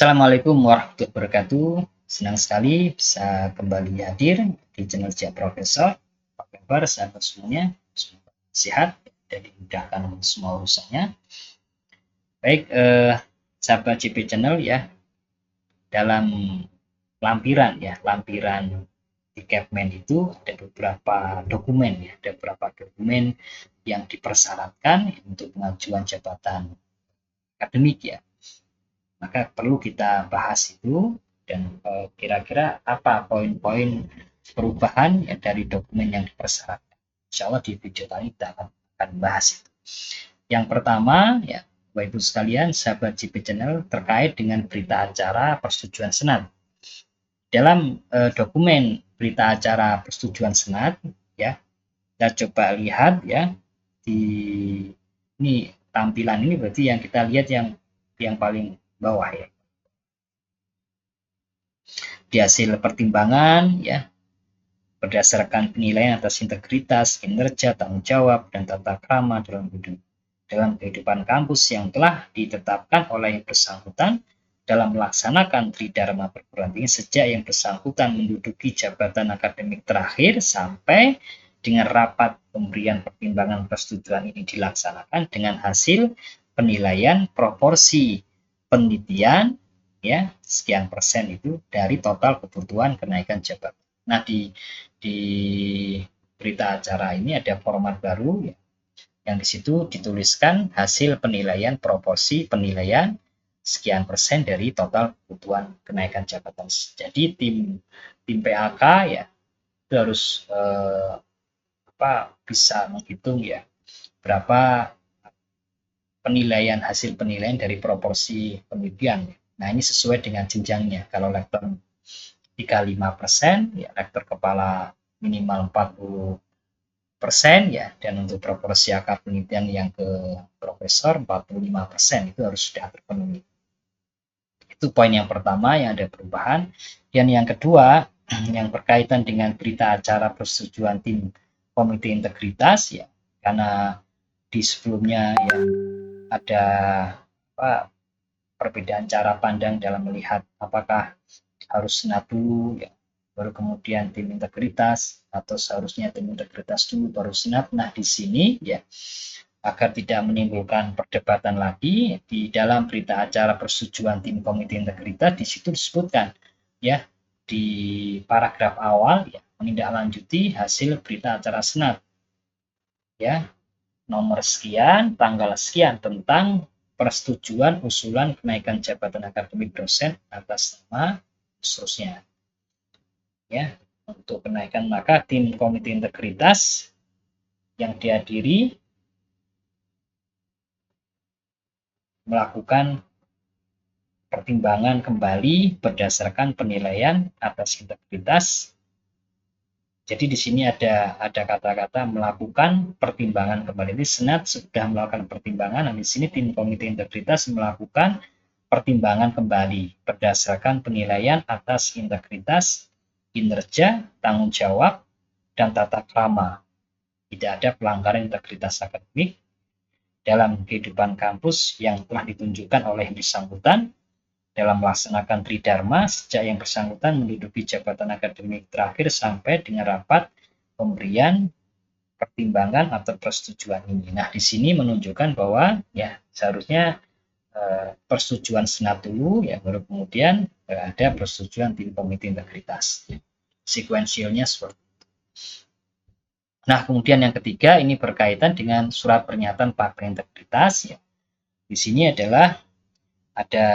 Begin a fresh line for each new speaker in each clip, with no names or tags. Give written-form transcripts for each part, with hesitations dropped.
Assalamualaikum warahmatullahi wabarakatuh. Senang sekali bisa kembali hadir di channel Siap Profesor. Apa kabar sahabat semuanya? Semoga sehat dan dimudahkan semua urusannya. Baik, sahabat CP Channel ya, dalam lampiran di Capman itu ada beberapa dokumen ya, ada beberapa dokumen yang dipersyaratkan untuk pengajuan jabatan akademik ya. Maka perlu kita bahas itu dan kira-kira apa poin-poin perubahan ya, dari dokumen yang dipersyaratkan. Insya Allah di video kali kita akan bahas itu. Yang pertama ya, Bapak Ibu sekalian, sahabat JP Channel, terkait dengan berita acara persetujuan Senat. Dalam dokumen berita acara persetujuan Senat ya, kita coba lihat ya, di ini tampilan ini berarti yang kita lihat yang paling bawah ya. Di hasil pertimbangan ya, berdasarkan penilaian atas integritas, kinerja, tanggung jawab, dan tata krama dalam kehidupan kampus yang telah ditetapkan oleh yang bersangkutan dalam melaksanakan tridharma perguruan tinggi sejak yang bersangkutan menduduki jabatan akademik terakhir sampai dengan rapat pemberian pertimbangan persetujuan ini dilaksanakan dengan hasil penilaian proporsi penelitian ya sekian persen itu dari total kebutuhan kenaikan jabatan. Nah di berita acara ini ada format baru ya, yang di situ dituliskan hasil penilaian proporsi penilaian sekian persen dari total kebutuhan kenaikan jabatan. Jadi tim PAK ya itu harus bisa menghitung ya berapa penilaian hasil penilaian dari proporsi penelitian. Nah ini sesuai dengan jenjangnya. Kalau lektor 35%, ya rektor kepala minimal 40% ya, dan untuk proporsi akar penelitian yang ke profesor 45% itu harus sudah terpenuhi. Itu poin yang pertama yang ada perubahan. Dan yang kedua yang berkaitan dengan berita acara persetujuan tim komite integritas ya, karena di sebelumnya yang ada perbedaan cara pandang dalam melihat apakah harus senat dulu ya, baru kemudian tim integritas atau seharusnya tim integritas dulu baru senat. Nah di sini ya, agar tidak menimbulkan perdebatan lagi, di dalam berita acara persetujuan tim komite integritas di situ disebutkan ya di paragraf awal ya, menindaklanjuti hasil berita acara senat ya, nomor sekian tanggal sekian tentang persetujuan usulan kenaikan jabatan akademik dosen atas nama seterusnya ya. Untuk kenaikan maka tim komite integritas yang dihadiri melakukan pertimbangan kembali berdasarkan penilaian atas integritas. Jadi di sini ada kata-kata melakukan pertimbangan kembali. Ini senat sudah melakukan pertimbangan, dan di sini tim komite integritas melakukan pertimbangan kembali berdasarkan penilaian atas integritas, kinerja, tanggung jawab, dan tata krama. Tidak ada pelanggaran integritas akademik dalam kehidupan kampus yang telah ditunjukkan oleh yang bersangkutan dalam melaksanakan tridharma sejak yang bersangkutan menduduki jabatan akademik terakhir sampai dengan rapat pemberian pertimbangan atau persetujuan ini. Nah, di sini menunjukkan bahwa ya seharusnya persetujuan senat dulu ya, baru kemudian ada persetujuan tim komite integritas. Sekuensialnya seperti itu. Nah, kemudian yang ketiga ini berkaitan dengan surat pernyataan partai integritas ya. Di sini adalah ada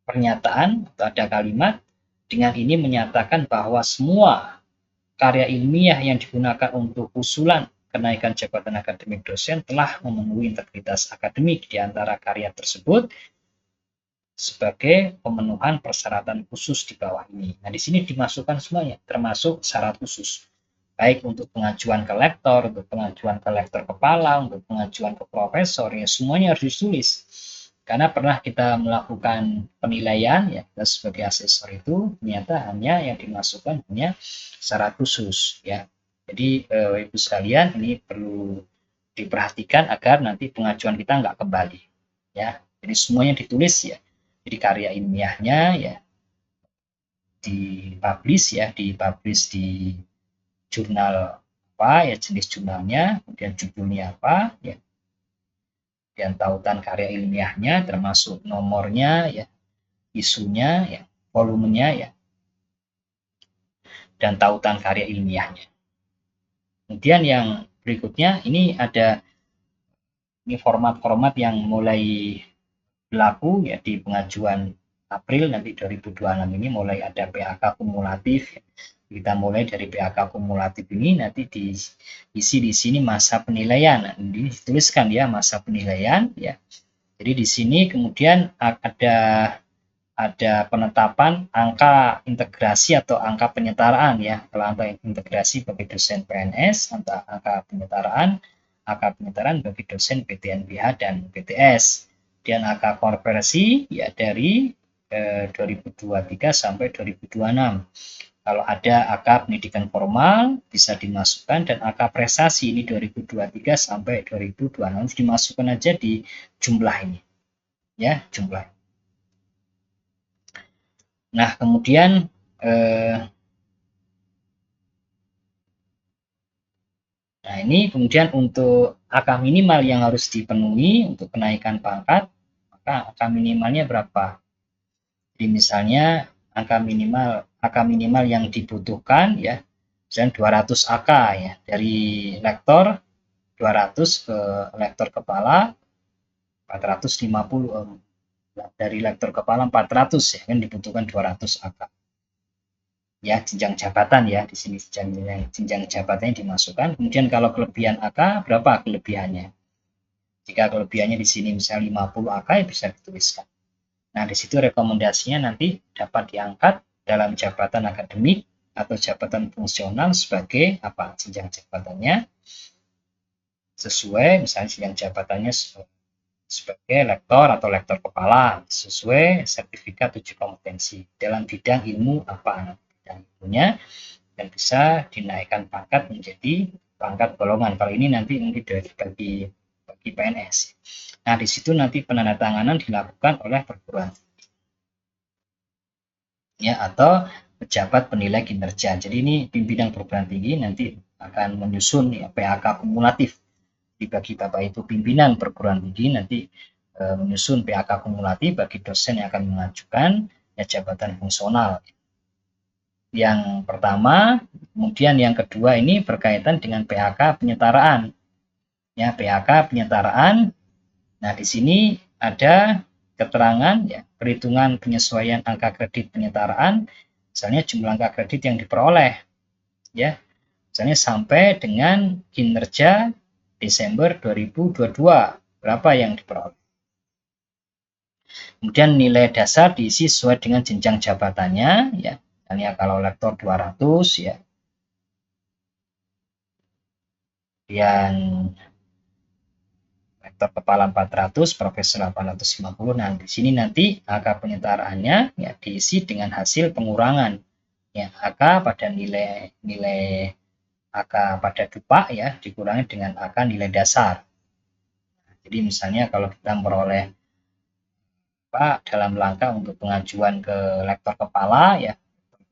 pernyataan atau ada kalimat dengan ini menyatakan bahwa semua karya ilmiah yang digunakan untuk usulan kenaikan jabatan akademik dosen telah memenuhi integritas akademik di antara karya tersebut sebagai pemenuhan persyaratan khusus di bawah ini. Nah, di sini dimasukkan semuanya, termasuk syarat khusus. Baik untuk pengajuan ke lektor, untuk pengajuan ke lektor kepala, untuk pengajuan ke profesor, ya semuanya harus ditulis. Karena pernah kita melakukan penilaian ya, kita sebagai asesor itu ternyata hanya yang dimasukkan hanya syarat khusus ya. Jadi Ibu sekalian ini perlu diperhatikan agar nanti pengajuan kita nggak kembali ya. Jadi semuanya ditulis ya. Jadi karya ilmiahnya ya dipublish di jurnal apa ya, jenis jurnalnya, kemudian judulnya apa ya, dan tautan karya ilmiahnya termasuk nomornya ya, isunya ya, volumenya ya, dan tautan karya ilmiahnya. Kemudian yang berikutnya ini ada ini format-format yang mulai berlaku ya di pengajuan April nanti 2026 ini, mulai ada PAK kumulatif. Kita mulai dari PAK kumulatif ini nanti diisi di sini masa penilaian. Nah, ini dituliskan ya masa penilaian ya. Jadi di sini kemudian ada penetapan angka integrasi atau angka penyetaraan ya. Kalau angka integrasi bagi dosen PNS, angka penyetaraan bagi dosen PTNBH dan PTS. Dan angka konversi ya dari 2023 sampai 2026. Kalau ada angka pendidikan formal bisa dimasukkan, dan angka prestasi ini 2023 sampai 2026 dimasukkan aja di jumlah ini ya, jumlah. Nah, kemudian nah ini kemudian untuk angka minimal yang harus dipenuhi untuk kenaikan pangkat, maka angka minimalnya berapa? Jadi misalnya angka minimal yang dibutuhkan ya, misalnya 200 AK ya, dari lektor 200 ke lektor kepala 450, dari lektor kepala 400 ya, kan dibutuhkan 200 AK. Ya, jenjang jabatan ya, di sini jenjang jabatannya dimasukkan. Kemudian kalau kelebihan AK, berapa kelebihannya? Jika kelebihannya di sini misalnya 50 AK ya bisa dituliskan. Nah, di situ rekomendasinya nanti dapat diangkat dalam jabatan akademik atau jabatan fungsional sebagai apa? Jenjang jabatannya sesuai, misalnya jenjang jabatannya sebagai lektor atau lektor kepala sesuai sertifikat uji kompetensi dalam bidang ilmu apa, bidang ilmunya, dan bisa dinaikkan pangkat menjadi pangkat golongan. Kalau ini nanti bagi PNS. Nah, di situ nanti penandatanganan dilakukan oleh perguruan tinggi ya, atau pejabat penilai kinerja. Jadi ini pimpinan perguruan tinggi nanti akan menyusun ya, PAK kumulatif. Bagi Bapak Ibu pimpinan perguruan tinggi nanti menyusun PAK kumulatif bagi dosen yang akan mengajukan ya, jabatan fungsional. Yang pertama, kemudian yang kedua ini berkaitan dengan PAK penyetaraan. Ya, PAK penyetaraan. Nah, di sini ada keterangan ya, perhitungan penyesuaian angka kredit penyetaraan, misalnya jumlah angka kredit yang diperoleh ya. Misalnya sampai dengan kinerja Desember 2022, berapa yang diperoleh. Kemudian nilai dasar diisi sesuai dengan jenjang jabatannya ya. Misalnya kalau lektor 200 ya. Kemudian lektor kepala 400, profesor 850. Nah, di sini nanti angka penyetaraannya ya diisi dengan hasil pengurangan ya, angka pada nilai angka pada dupa ya dikurangi dengan angka nilai dasar. Jadi misalnya kalau kita memperoleh dalam rangka untuk pengajuan ke lektor kepala ya,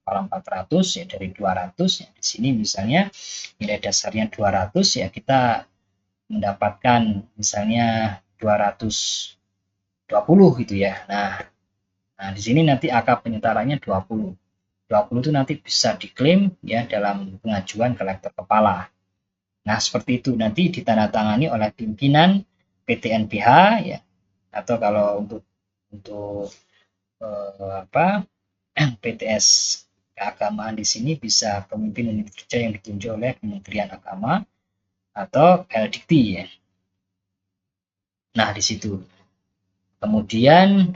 kepala 400 ya dari 200 ya, di sini misalnya nilai dasarnya 200 ya, kita mendapatkan misalnya 220 gitu ya. Nah, di sini nanti angka penyetaranya 20. 20 itu nanti bisa diklaim ya dalam pengajuan ke lektor kepala. Nah, seperti itu nanti ditandatangani oleh pimpinan PTNBH ya, atau kalau untuk PTS keagamaan di sini bisa pemimpin unit kerja yang ditunjuk oleh Kementerian Agama atau LDikti ya. Nah, di situ. Kemudian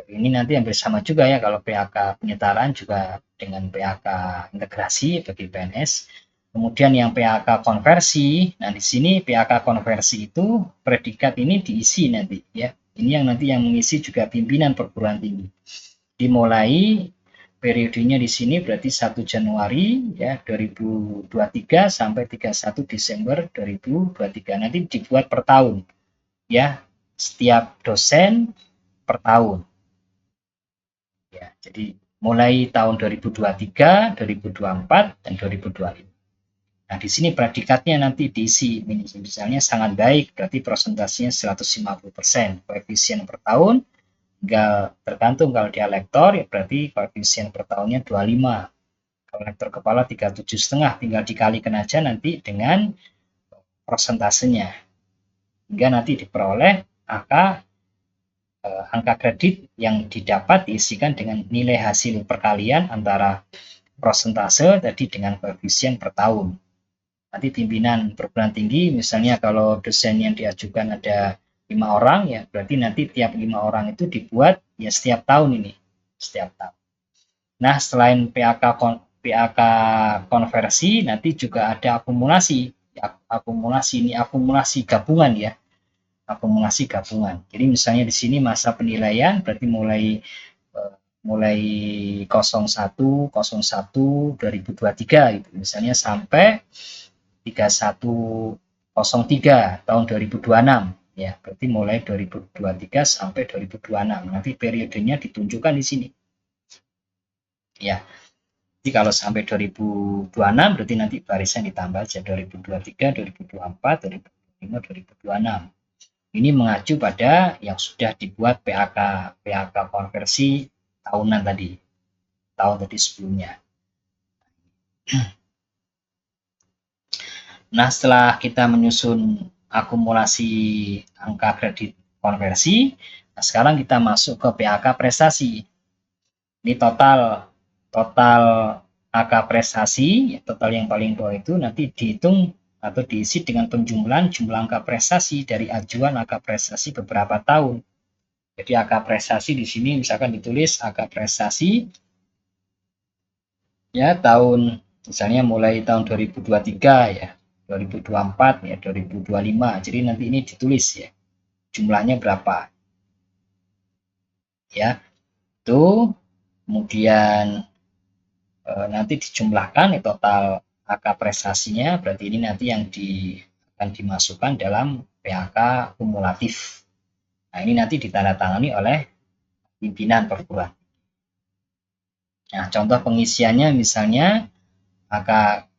ini nanti hampir sama juga ya, kalau PAK penyetaraan juga dengan PAK integrasi bagi PNS. Kemudian yang PAK konversi, nah di sini PAK konversi itu predikat ini diisi nanti ya. Ini yang nanti yang mengisi juga pimpinan perguruan tinggi. Dimulai periodenya di sini berarti 1 Januari ya 2023 sampai 31 Desember 2023. Nanti dibuat per tahun ya. Setiap dosen per tahun. Ya, jadi mulai tahun 2023, 2024, dan 2025. Nah, di sini predikatnya nanti diisi, misalnya sangat baik, berarti persentasenya 150%, koefisien per tahun, tinggal tergantung kalau dia lektor, ya berarti koefisien per tahunnya 25. Kalau lektor kepala 37,5, tinggal dikalikan aja nanti dengan persentasenya. Hingga nanti diperoleh angka kredit yang didapat diisikan dengan nilai hasil perkalian antara persentase tadi dengan koefisien per tahun. Nanti pimpinan perguruan tinggi, misalnya kalau dosen yang diajukan ada 5 orang, ya berarti nanti tiap 5 orang itu dibuat ya setiap tahun ini, setiap tahun. Nah, selain PAK konversi, nanti juga ada akumulasi. Akumulasi ini akumulasi gabungan ya, akumulasi gabungan. Jadi misalnya di sini masa penilaian berarti mulai 01 2023 gitu. Misalnya sampai 3103 tahun 2026 ya. Berarti mulai 2023 sampai 2026. Nanti periodenya ditunjukkan di sini. Ya. Jadi kalau sampai 2026 berarti nanti barisan ditambah aja 2023, 2024, 2025, 2026. Ini mengacu pada yang sudah dibuat PAK konversi tahunan tadi, tahun tadi sebelumnya. Nah, setelah kita menyusun akumulasi angka kredit konversi, nah sekarang kita masuk ke PAK prestasi. Ini total angka prestasi, total yang paling bawah itu nanti dihitung atau diisi dengan penjumlahan jumlah angka prestasi dari ajuan angka prestasi beberapa tahun. Jadi angka prestasi di sini misalkan ditulis angka prestasi ya tahun misalnya mulai tahun 2023 ya, 2024 ya, 2025. Jadi nanti ini ditulis ya jumlahnya berapa. Ya. Itu kemudian nanti dijumlahkan ya, total angka prestasinya, berarti ini nanti yang akan dimasukkan dalam PAK kumulatif. Nah, ini nanti ditandatangani oleh pimpinan perguruan. Nah, contoh pengisiannya misalnya angka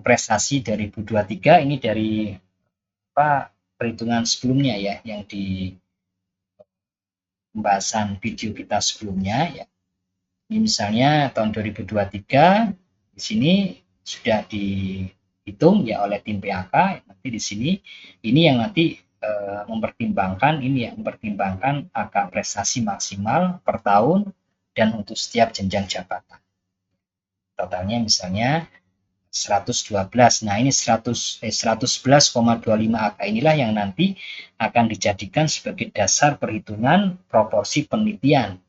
prestasi 2023 ini dari perhitungan sebelumnya ya, yang di pembahasan video kita sebelumnya ya. Ini misalnya tahun 2023 di sini sudah dihitung ya oleh tim PAK. Nanti di sini ini yang nanti mempertimbangkan angka prestasi maksimal per tahun dan untuk setiap jenjang jabatan. Totalnya misalnya 112. Nah, ini 111,25 angka inilah yang nanti akan dijadikan sebagai dasar perhitungan proporsi penelitian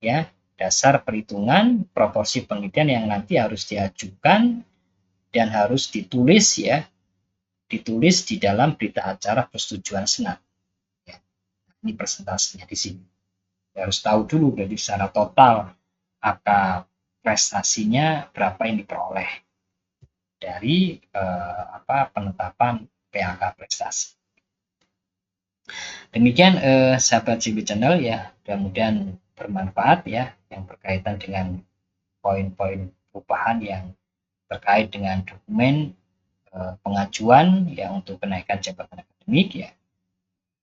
ya. Dasar perhitungan proporsi penelitian yang nanti harus diajukan dan harus ditulis ya, ditulis di dalam berita acara persetujuan senat. Ya. Ini persentasenya di sini. Ya, harus tahu dulu dari secara total angka prestasinya berapa yang diperoleh dari penetapan PAK prestasi. Demikian sahabat CB Channel ya, mudah-mudahan bermanfaat ya yang berkaitan dengan poin-poin perubahan yang terkait dengan dokumen pengajuan ya untuk kenaikan jabatan akademik ya.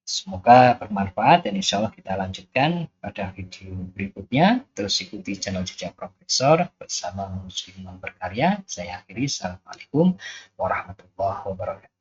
Semoga bermanfaat dan insya Allah kita lanjutkan pada video berikutnya. Terus ikuti channel Jejak Profesor bersama Muslim berkarya. Saya akhiri. Assalamualaikum warahmatullahi wabarakatuh.